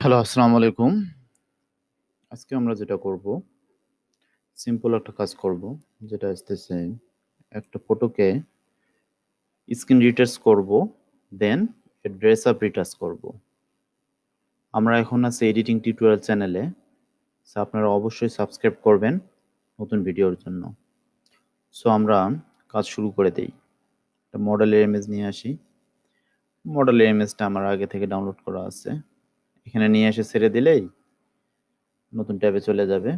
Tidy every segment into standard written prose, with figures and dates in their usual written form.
Hello, আসসালামু আলাইকুম। আজকে আমরা যেটা করব, সিম্পল একটা কাজ করব। যেটা আসতেছে, একটা ফটোকে স্ক্রিন রিটাচ করব, দেন ড্রেস আপ রিটাচ করব। আমরা এখন আছি এডিটিং টিউটোরিয়াল চ্যানেলে। সো আপনারা অবশ্যই সাবস্ক্রাইব করবেন নতুন ভিডিওর জন্য। সো আমরা কাজ শুরু করে দেই। একটা মডেলের ইমেজ নিয়ে আসি। মডেলের ইমেজটা আমার আগে থেকে ডাউনলোড করা আছে। এখানে নিয়ে এসে ছেড়ে দিলেই নতুন ট্যাবে চলে যাবে।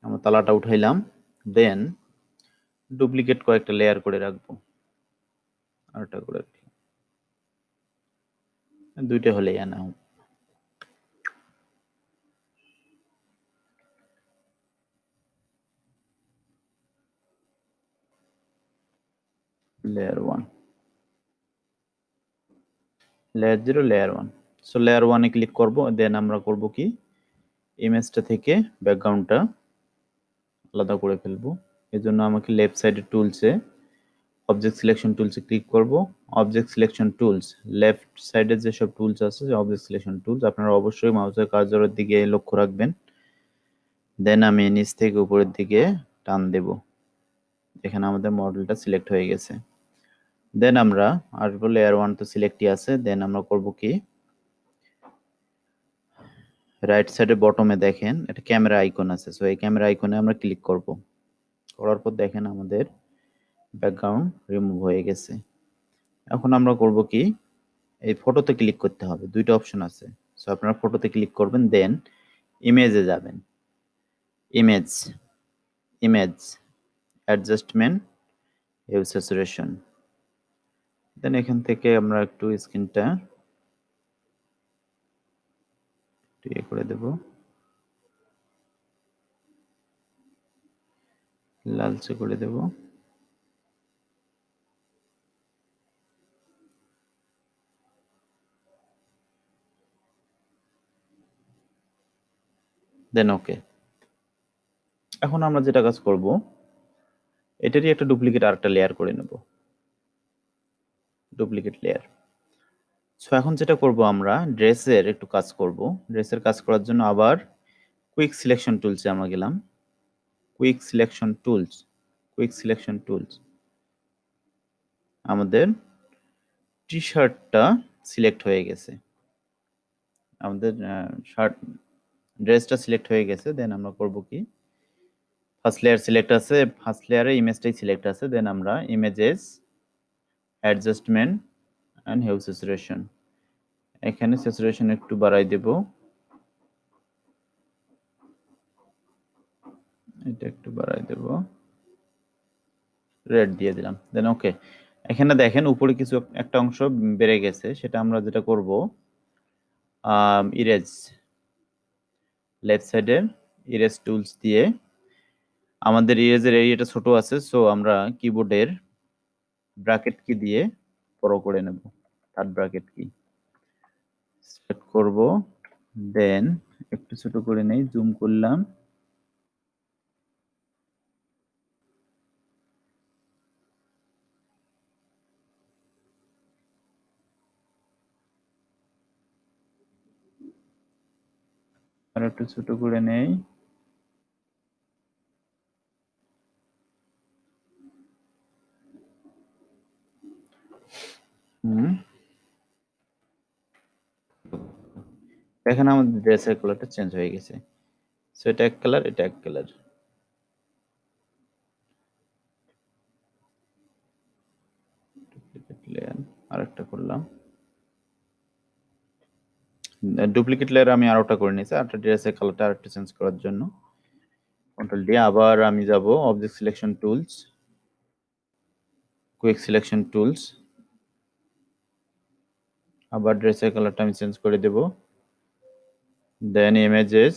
আমরা তালাটা উঠাইলাম, দেন ডুপ্লিকেট কয়েকটা লেয়ার করে রাখবো। আরেকটা করে রাখি, দুইটা হলেই আনা layer 1, layer 0, layer 1। So layer 1 এ ক্লিক করব, দেন আমরা করব কি, ইমেজটা থেকে ব্যাকগ্রাউন্ডটা আলাদা করে ফেলবো। এজন্য আমাকে লেফট সাইডের টুলসে অবজেক্ট সিলেকশন টুলসে ক্লিক করব। অবজেক্ট সিলেকশন টুলস, লেফট সাইডে যেসব টুলস আছে, অবজেক্ট সিলেকশন টুলস, আপনারা অবশ্যই মাউসের কার্সরের দিকে লক্ষ্য রাখবেন। দেন আমি নিচ থেকে উপরের দিকে টান দেব। এখানে আমাদের মডেলটা সিলেক্ট হয়ে গেছে। দেন আমরা আসবো লেয়ার 1, তো সিলেক্টই আছে। দেন আমরা করব কি, রাইট সাইডে বটমে দেখেন একটা ক্যামেরা আইকন আছে। সো এই ক্যামেরা আইকনে আমরা ক্লিক করব। করার পর দেখেন আমাদের ব্যাকগ্রাউন্ড রিমুভ হয়ে গেছে। এখন আমরা করব কি, এই ফটোতে ক্লিক করতে হবে। দুইটা অপশন আছে। সো আপনারা ফটোতে ক্লিক করবেন, দেন ইমেজে যাবেন। Image, image, adjustment, hue saturation. Then এখান থেকে আমরা একটু স্ক্রিনটা ইয়ে করে দেব, লালচে করে দেব। দেন ওকে। এখন আমরা যেটা কাজ করব, এটারই একটা ডুপ্লিকেট আরেকটা লেয়ার করে নেব, ডুপ্লিকেট লেয়ার। সো এখন যেটা করব, আমরা ড্রেসের একটু কাজ করব। ড্রেসের কাজ করার জন্য আবার কুইক সিলেকশন টুলসে আমরা গেলাম। Quick selection tools, quick selection tools, আমাদের টি শার্টটা সিলেক্ট হয়ে গেছে। আমাদের শার্ট ড্রেসটা সিলেক্ট হয়ে গেছে। দেন আমরা করব কি, ফার্স্ট লেয়ার সিলেক্ট আছে, ফার্স্ট লেয়ারে ইমেজটাই সিলেক্ট আছে। দেন আমরা images, adjustment and hue saturation, এখানে স্যাচুরেশন একটু বাড়াই দেব, এটা একটু বাড়াই দেব, রেড দিয়ে দিলাম। দেন ওকে। এখানে দেখেন উপরে কিছু একটা অংশ বেড়ে গেছে। সেটা আমরা যেটা করব, ইরেজ, লেফট সাইডের ইরেজ টুলস দিয়ে আমাদের ইরেজের এরিয়াটা ছোট আছে। সো আমরা কিবোর্ডের ব্র্যাকেট কি দিয়ে বড় করে নেব, থার্ড ব্র্যাকেট কি সিলেক্ট করব। দেন একটু ছোট করে নেই, জুম করলাম। আর একটু ছোট করে নেই। দেখেন আমাদের ড্রেসের কালারটা চেঞ্জ হয়ে গেছে। সো এটা এক কালার, এটা এক কালার। ডুপ্লিকেট লেয়ার আরেকটা করলাম। ডুপ্লিকেট লেয়ার আমি আরেকটা করে নিয়েছি, আরেকটা ড্রেসের কালারটা আরেকটু চেঞ্জ করার জন্য। কন্ট্রোল দিয়ে আবার আমি যাব object selection tools, quick selection tools, আবার ড্রেসের কালারটা আমি চেঞ্জ করে দেব। দেন ইমেজেস,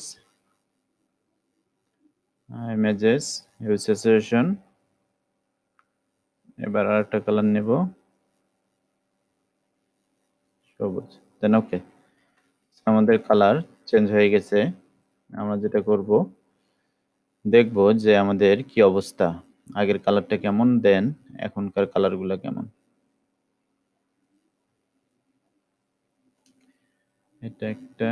ইমেজেস, হিউ স্যাচুরেশন, এবার আরেকটা কালার নেব, সবুজ। দেন ওকে। আমাদের কালার চেঞ্জ হয়ে গেছে। আমরা যেটা করব, দেখব যে আমাদের কি অবস্থা, আগের কালারটা কেমন, দেন এখনকার কালারগুলো কেমন। এটা একটা